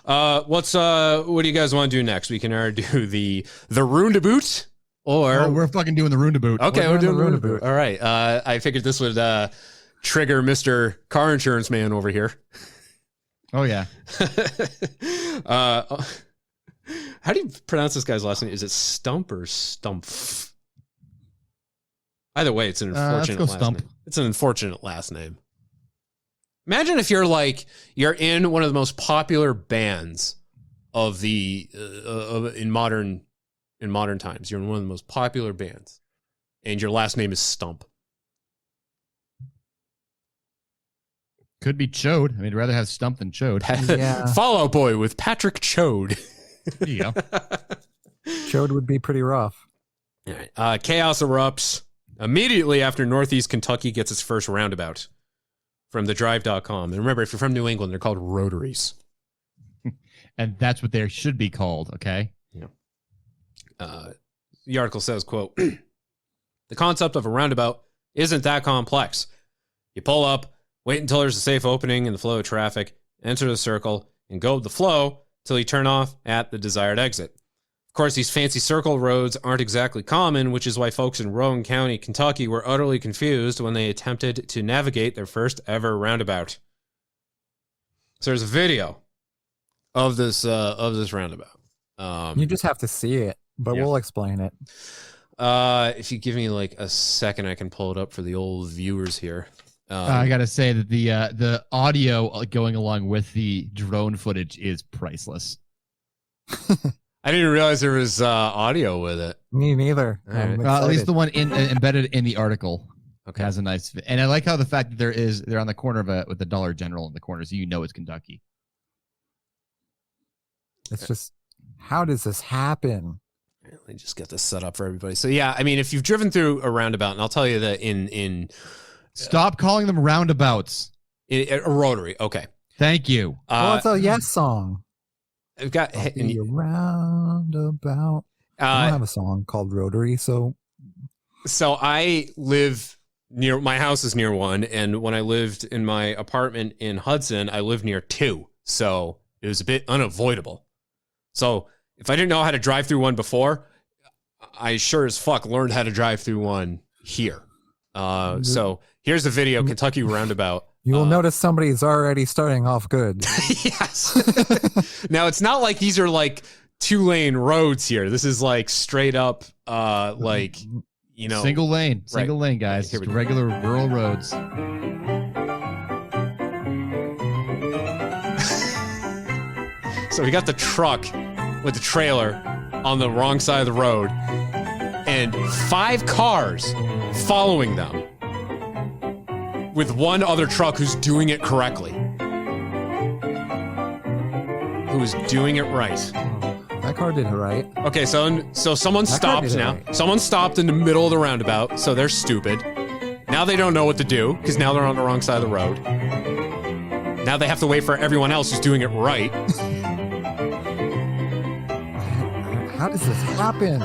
What do you guys want to do next? We can either do the roundabout, or we're fucking doing the roundabout. Okay, we're doing the roundabout. All right. I figured this would trigger Mr. Car Insurance Man over here. Oh yeah. How do you pronounce this guy's last name? Is it Stump or Stumpf? Either way, it's an unfortunate last Stump. name. It's an unfortunate last name. Imagine if you're in one of the most popular bands of the in modern times. You're in one of the most popular bands, and your last name is Stump. Could be Chode. I mean, I'd rather have Stump than Chode. Yeah. Fall Out Boy with Patrick Chode. There you go. Chode would be pretty rough. All right. Chaos erupts immediately after Northeast Kentucky gets its first roundabout from thedrive.com. And remember, if you're from New England, they're called rotaries. And that's what they should be called, okay? Yeah. The article says, quote, the concept of a roundabout isn't that complex. You pull up, wait until there's a safe opening in the flow of traffic, enter the circle, and go with the flow till you turn off at the desired exit. Of course, these fancy circle roads aren't exactly common, which is why folks in Rowan County, Kentucky were utterly confused when they attempted to navigate their first ever roundabout. So there's a video of this roundabout. You just have to see it, but we'll explain it. If you give me like a second, I can pull it up for the old viewers here. I gotta say that the audio going along with the drone footage is priceless. I didn't realize there was audio with it. Me neither. Right. At least the one embedded in the article has a nice, and I like how the fact that they're on the corner of with the Dollar General in the corner, so you know it's Kentucky. It's just, how does this happen? Let me just get this set up for everybody. So yeah, I mean, if you've driven through a roundabout, and I'll tell you that in stop calling them roundabouts. A rotary. Okay. Thank you. Well, it's a Yes song. I've got Be a roundabout. I don't have a song called Rotary, so I live near, my house is near one, and when I lived in my apartment in Hudson, I lived near two, so it was a bit unavoidable. So if I didn't know how to drive through one before, I sure as fuck learned how to drive through one here. So here's the video, Kentucky roundabout. You will notice somebody's already starting off good. Yes. Now, it's not like these are like 2-lane roads here. This is like straight up, like, you know. Single lane, guys. Just regular rural roads. So we got the truck with the trailer on the wrong side of the road and 5 cars following them, with one other truck who's doing it correctly. Who's doing it right. That car did it right. Okay, so someone stopped now. Right. Someone stopped in the middle of the roundabout, so they're stupid. Now they don't know what to do, because now they're on the wrong side of the road. Now they have to wait for everyone else who's doing it right. How does this happen?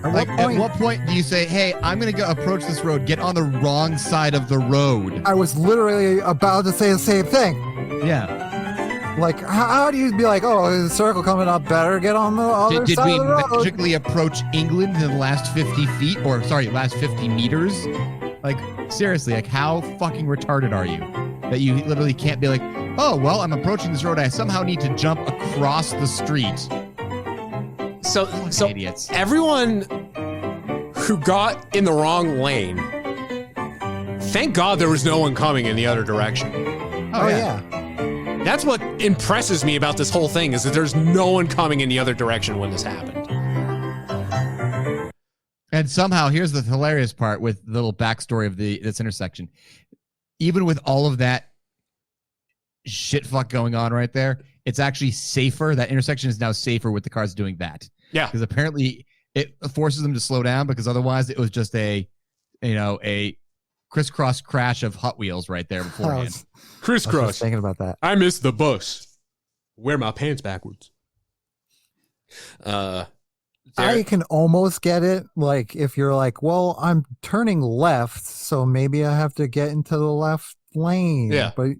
At what point do you say, hey, I'm going to go approach this road, get on the wrong side of the road? I was literally about to say the same thing. Yeah. Like, how do you be like, oh, there's a circle coming up, better get on the other side of the road? Did we magically approach England in the last 50 feet? Or, sorry, last 50 meters? Like, seriously, like, how fucking retarded are you? That you literally can't be like, oh, well, I'm approaching this road. I somehow need to jump across the street. So idiots. Everyone who got in the wrong lane, thank God there was no one coming in the other direction. Oh yeah. That's what impresses me about this whole thing, is that there's no one coming in the other direction when this happened. And somehow, here's the hilarious part with the little backstory of this intersection. Even with all of that shit fuck going on right there, it's actually safer. That intersection is now safer with the cars doing that. Yeah. Because apparently it forces them to slow down, because otherwise it was just a crisscross crash of Hot Wheels right there beforehand. Crisscross. I was thinking about that. I missed the bus. Wear my pants backwards. I can almost get it. Like, if you're like, well, I'm turning left, so maybe I have to get into the left lane. Yeah. But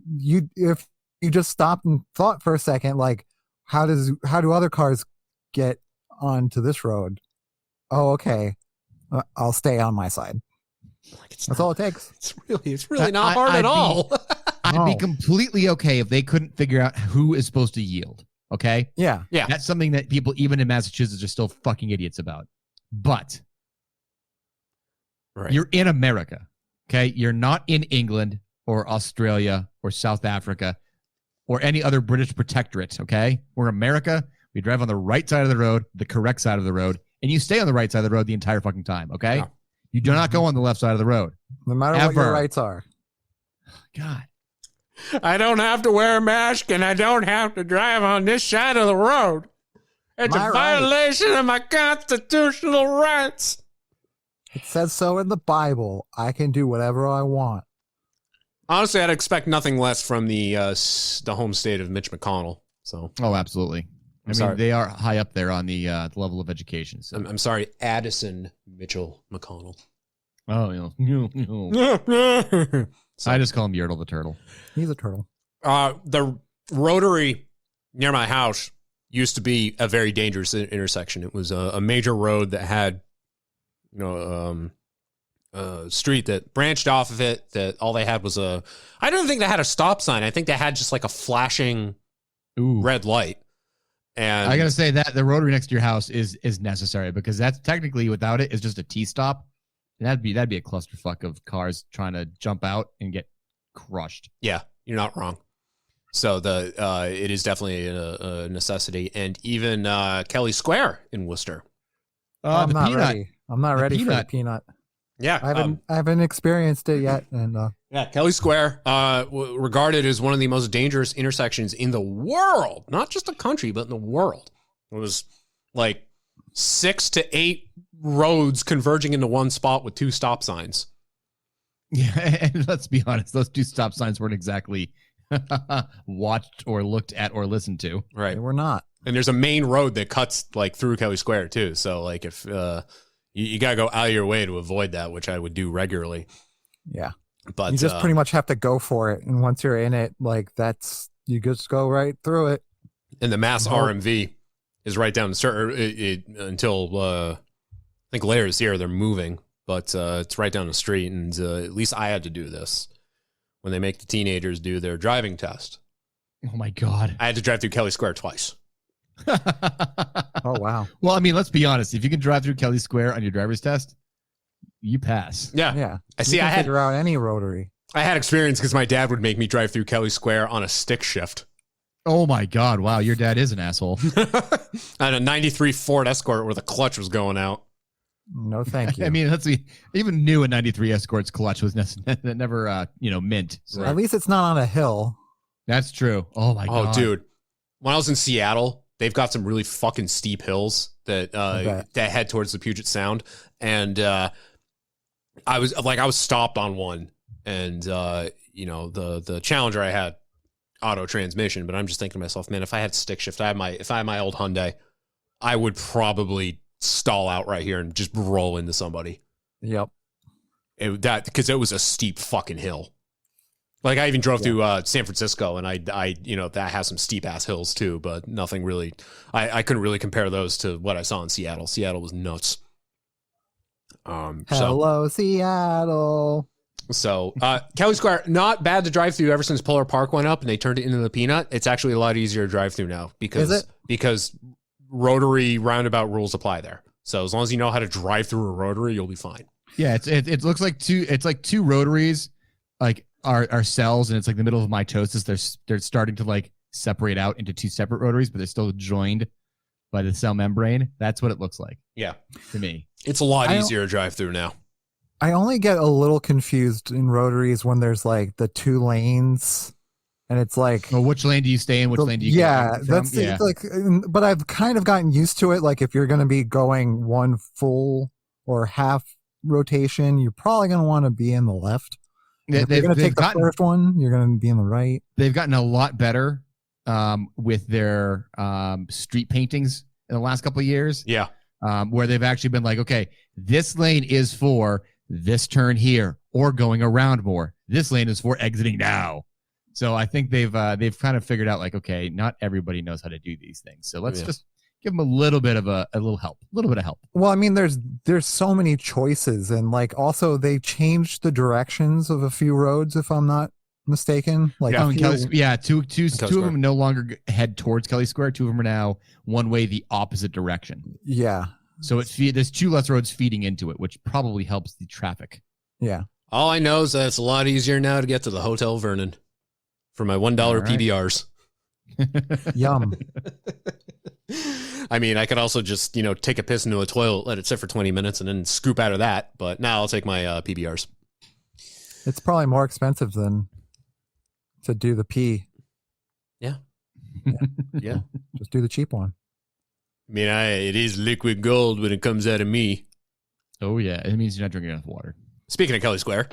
if you just stopped and thought for a second, like, how do other cars get onto this road? Oh, okay. I'll stay on my side. Like That's all it takes. It's really not hard at all. I'd be completely okay if they couldn't figure out who is supposed to yield. Okay? Yeah. That's something that people, even in Massachusetts, are still fucking idiots about. But you're in America. Okay? You're not in England or Australia or South Africa or any other British protectorate. Okay? We're America. We drive on the right side of the road, the correct side of the road, and you stay on the right side of the road the entire fucking time. Okay? No. You do not go on the left side of the road. No matter what your rights are. God. I don't have to wear a mask and I don't have to drive on this side of the road. It's a violation of my constitutional rights. It says so in the Bible. I can do whatever I want. Honestly, I'd expect nothing less from the home state of Mitch McConnell. So. Oh, absolutely. I mean, they are high up there on the level of education. So. I'm sorry, Addison Mitchell McConnell. Oh, so, I just call him Yertle the turtle. He's a turtle. The Rotary near my house used to be a very dangerous intersection. It was a major road that had, a street that branched off of it. That all they had was I don't think they had a stop sign. I think they had just like a flashing red light. And I gotta say that the rotary next to your house is necessary because that's technically without it is just a T-stop. And that'd be a clusterfuck of cars trying to jump out and get crushed. Yeah, you're not wrong. So it is definitely a necessity, and even Kelly Square in Worcester. I'm not ready. I'm not ready for the peanut. Yeah, I haven't experienced it yet, and Kelly Square, regarded as one of the most dangerous intersections in the world, not just the country, but in the world. It was like 6 to 8 roads converging into one spot with 2 stop signs. Yeah, and let's be honest, those 2 stop signs weren't exactly watched or looked at or listened to. Right, they were not. And there's a main road that cuts like through Kelly Square too. So like if you got to go out of your way to avoid that, which I would do regularly. Yeah. But you just pretty much have to go for it. And once you're in it, like you just go right through it. And the Mass RMV is right down until I think later this year they're moving, but it's right down the street. And at least I had to do this when they make the teenagers do their driving test. Oh my God. I had to drive through Kelly Square twice. Oh, wow. Well, I mean, let's be honest. If you can drive through Kelly Square on your driver's test, you pass. Yeah. I see. I figure out any rotary. I had experience because my dad would make me drive through Kelly Square on a stick shift. Oh my God. Wow. Your dad is an asshole. On a 93 Ford Escort where the clutch was going out. No, thank you. I mean, even new a 93 Escort's clutch was never, mint. So. At least it's not on a hill. That's true. Oh my God. Oh, dude. When I was in Seattle, they've got some really fucking steep hills that head towards the Puget Sound. And I was stopped on one. And, the Challenger I had auto transmission, but I'm just thinking to myself, man, if I had stick shift, if I had my old Hyundai, I would probably stall out right here and just roll into somebody. Yep. Because it was a steep fucking hill. Like I even drove through San Francisco, and I that has some steep ass hills too, but nothing really. I couldn't really compare those to what I saw in Seattle. Seattle was nuts. Hello, Seattle. So Kelly Square, not bad to drive through ever since Polar Park went up and they turned it into the Peanut. It's actually a lot easier to drive through now because Rotary roundabout rules apply there. So as long as you know how to drive through a Rotary, you'll be fine. Yeah, it looks like two Rotaries like are cells, and it's like the middle of mitosis. They're starting to like separate out into 2 separate Rotaries, but they're still joined by the cell membrane. That's what it looks like. Yeah, to me, it's a lot easier to drive through now. I only get a little confused in Rotaries when there's like the 2 lanes, and it's like, well, which lane do you stay in? Which lane do you go from? Like, but I've kind of gotten used to it. Like if you're going to be going one full or half rotation, you're probably going to want to be in the left. If you're going to take the first one, you're going to be in the right. They've gotten a lot better with their street paintings in the last couple of years. Yeah. Where they've actually been like, okay, this lane is for this turn here or going around more. This lane is for exiting now. So I think they've kind of figured out like, okay, not everybody knows how to do these things. So let's just give them a little bit of a little bit of help. Well, I mean, there's so many choices, and like also they changed the directions of a few roads, if I'm not mistaken. Like two of them no longer head towards Kelly Square. Two of them are now one way the opposite direction. Yeah. So there's two less roads feeding into it, which probably helps the traffic. Yeah. All I know is that it's a lot easier now to get to the Hotel Vernon for my $1 PBRs. Yum. I mean, I could also just, take a piss into a toilet, let it sit for 20 minutes, and then scoop out of that. But now I'll take my PBRs. It's probably more expensive than to do the pee. Yeah. Yeah. Just do the cheap one. I mean, it is liquid gold when it comes out of me. Oh, yeah. It means you're not drinking enough water. Speaking of Kelly Square.